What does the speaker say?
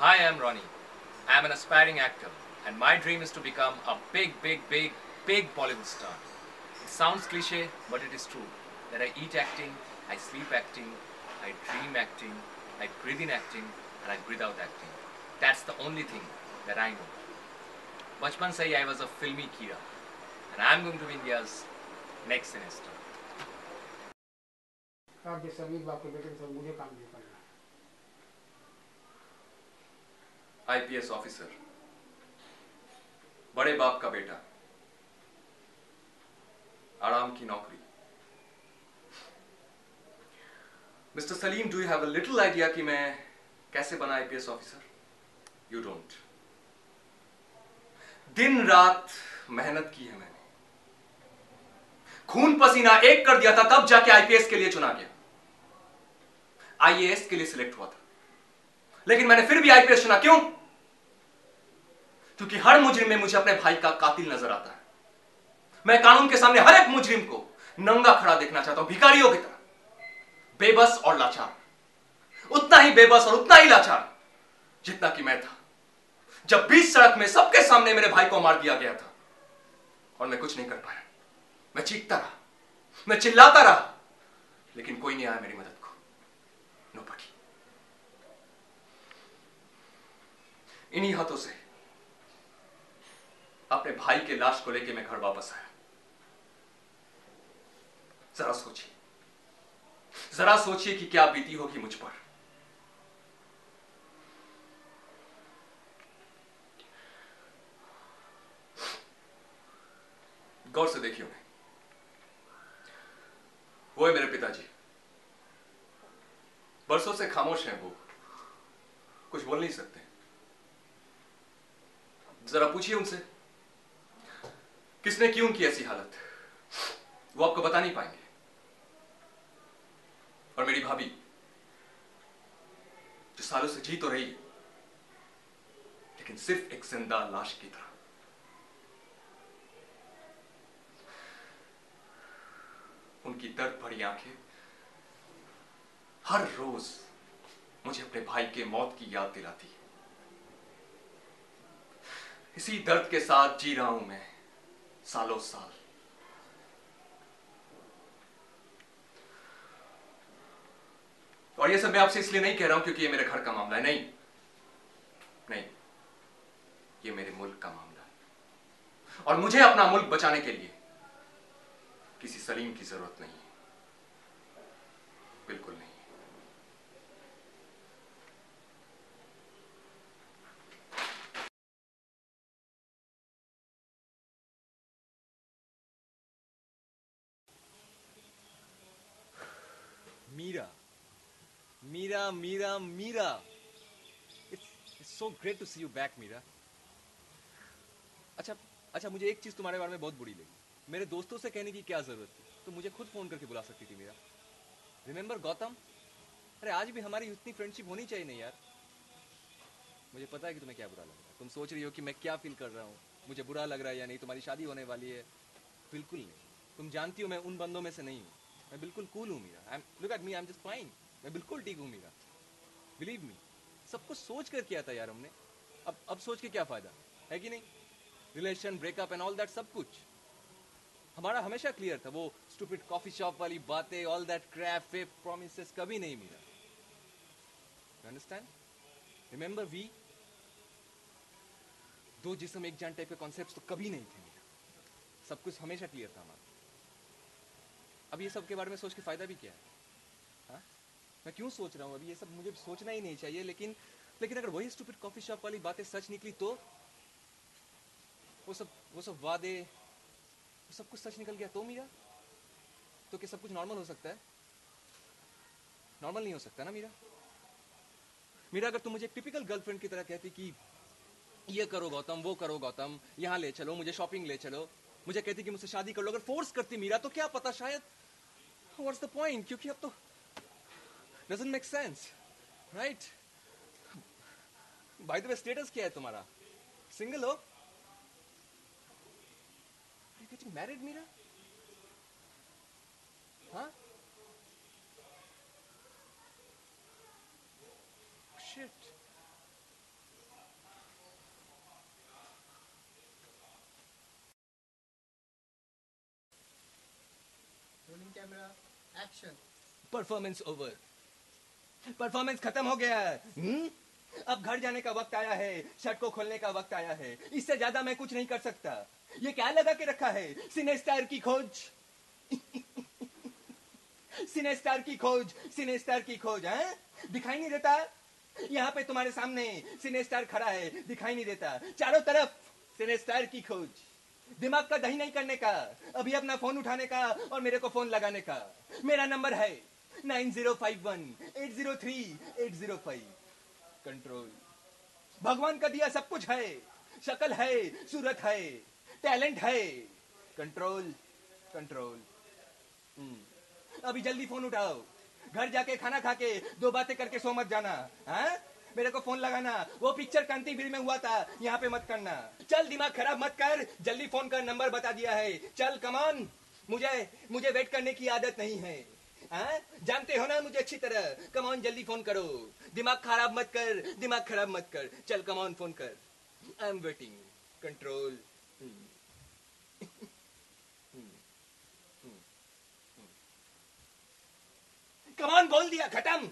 Hi, I'm Ronnie. I'm an aspiring actor, and my dream is to become a big Bollywood star. It sounds cliche, but it is true that I eat acting, I sleep acting, I dream acting, I breathe in acting, and I breathe out acting. That's the only thing that I know. Bachpan se hi I was a filmy Kira, and I'm going to be India's next sinister. आप समीर बाप के बेटे के साथ मुझे काम नहीं करना। IPS ऑफिसर, बड़े बाप का बेटा, आराम की नौकरी। Mister Salim, do you have a little idea कि मैं कैसे बना IPS ऑफिसर? You don't. दिन रात मेहनत की है मैंने, खून पसीना एक कर दिया था, तब जाके IPS के लिए चुना गया। IAS के लिए सिलेक्ट हुआ था, लेकिन मैंने फिर भी IPS चुना। क्यों? क्योंकि हर मुजरिम में मुझे अपने भाई का कातिल नजर आता है। मैं कानून के सामने हर एक मुजरिम को नंगा खड़ा देखना चाहता हूं, भिखारियों की तरह, बेबस और लाचार। उतना ही बेबस और उतना ही लाचार जितना कि मैं था जब बीच सड़क में सबके सामने मेरे भाई को मार दिया गया था, और मैं कुछ नहीं कर पाया। मैं चीखता रहा, मैं चिल्लाता रहा, लेकिन कोई नहीं आया मेरी मदद को। नोबडी। इन्हीं हाथों से अपने भाई के लाश को लेकर मैं घर वापस आया। जरा सोचिए कि क्या बीती होगी मुझ पर। गौर से देखिए उन्हें, वो है मेरे पिताजी। बरसों से खामोश हैं वो, कुछ बोल नहीं सकते। जरा पूछिए उनसे किसने की उनकी ऐसी हालत, वो आपको बता नहीं पाएंगे। और मेरी भाभी जो सालों से जी तो रही है, लेकिन सिर्फ एक जिंदा लाश की तरह। उनकी दर्द भरी आंखें हर रोज मुझे अपने भाई के मौत की याद दिलाती है। इसी दर्द के साथ जी रहा हूं मैं सालों साल। और ये सब मैं आपसे इसलिए नहीं कह रहा हूं क्योंकि ये मेरे घर का मामला है। नहीं नहीं, ये मेरे मुल्क का मामला है, और मुझे अपना मुल्क बचाने के लिए किसी सलीम की जरूरत नहीं है, बिल्कुल नहीं। Mira, Mira, Mira, Mira. It's so great to see you back, Mira. अच्छा अच्छा, मुझे एक चीज तुम्हारे बारे में बहुत बुरी लगी। मेरे दोस्तों से कहने की क्या जरूरत थी, तो मुझे खुद फोन करके बुला सकती थी। मीरा, रिमेंबर गौतम? अरे आज भी हमारी इतनी फ्रेंडशिप होनी चाहिए नहीं यार। मुझे पता है कि तुम्हें क्या बुरा लग रहा है, तुम सोच रही हो कि मैं क्या फील कर रहा हूँ, मुझे बुरा लग रहा है या नहीं, तुम्हारी शादी होने वाली है। बिल्कुल नहीं, तुम जानती हो मैं उन बंदों में से नहीं हूँ। मैं बिल्कुल कूल हूँ Meera. Look at me, I am just fine. मैं बिल्कुल ठीक हूँ मीरा, बिलीव मी। सब कुछ सोच कर किया था यार हमने। अब सोच के क्या फायदा है कि नहीं? Relation, breakup and all that, सब कुछ हमारा हमेशा क्लियर था। वो स्टूपिड कॉफी शॉप वाली बातें, all that Krebs fake promises कभी नहीं मिला। You understand? रिमेंबर वी, दो जिस्म एक जान टाइप के कॉन्सेप्ट्स तो कभी नहीं थे मेरा। सब कुछ हमेशा क्लियर था हमारा। अब ये सब के बारे में सोच के फायदा भी क्या है? हा? मैं क्यों सोच रहा हूँ अभी ये सब? मुझे सोचना ही नहीं चाहिए, लेकिन लेकिन अगर वही स्टूपिड कॉफी शॉप वाली बातें सच निकली तो? वो सब वादे, वो सब कुछ सच निकल गया तो मीरा? तो क्या सब कुछ नॉर्मल हो सकता है? नॉर्मल नहीं हो सकता ना मीरा। मीरा, अगर तुम मुझे एक टिपिकल गर्लफ्रेंड की तरह कहती कि ये करो गौतम, वो करो गौतम, यहाँ ले चलो, मुझे शॉपिंग ले चलो, मुझे कहती कि मुझसे शादी कर लो, अगर फोर्स करती मीरा, तो क्या पता शायद व्हाट्स द पॉइंट? क्योंकि अब तो doesn't make sense, right? By the way, status क्या है तुम्हारा? सिंगल हो? You getting married Meera? हाँ? Shit, camera action. Performance over, performance खत्म हो गया। अब घर जाने का वक्त आया है, शर्ट को खोलने का वक्त आया है। इससे ज्यादा मैं कुछ नहीं कर सकता। ये क्या लगा के रखा है? सिनेस्टार की खोज। सिनेस्टार की खोज, सिनेस्टार की खोज। हैं? दिखाई नहीं देता? यहाँ पे तुम्हारे सामने सिनेस्टार खड़ा है, दिखाई नहीं देता? चारों तरफ सिनेस्टार की खोज। दिमाग का दही नहीं करने का, अभी अपना फोन उठाने का और मेरे को फोन लगाने का। मेरा नंबर है 9051803805। कंट्रोल। भगवान का दिया सब कुछ है, शक्ल है, सूरत है, टैलेंट है। Control, control. अभी जल्दी फोन उठाओ। घर जाके खाना खा के 2 बातें करके सो मत जाना। हाँ? मेरे को फोन लगाना, वो पिक्चर कांतिवीर में हुआ था, यहाँ पे मत करना। चल दिमाग खराब मत कर, जल्दी फोन कर, नंबर बता दिया है। चल कमान, मुझे वेट करने की आदत नहीं है। हाँ? जानते हो ना मुझे अच्छी तरह। कमान जल्दी फोन करो, दिमाग खराब मत कर, दिमाग खराब मत कर। चल कमान फोन कर। I am waiting. कंट्रोल। कमान बोल दिया, खत्म।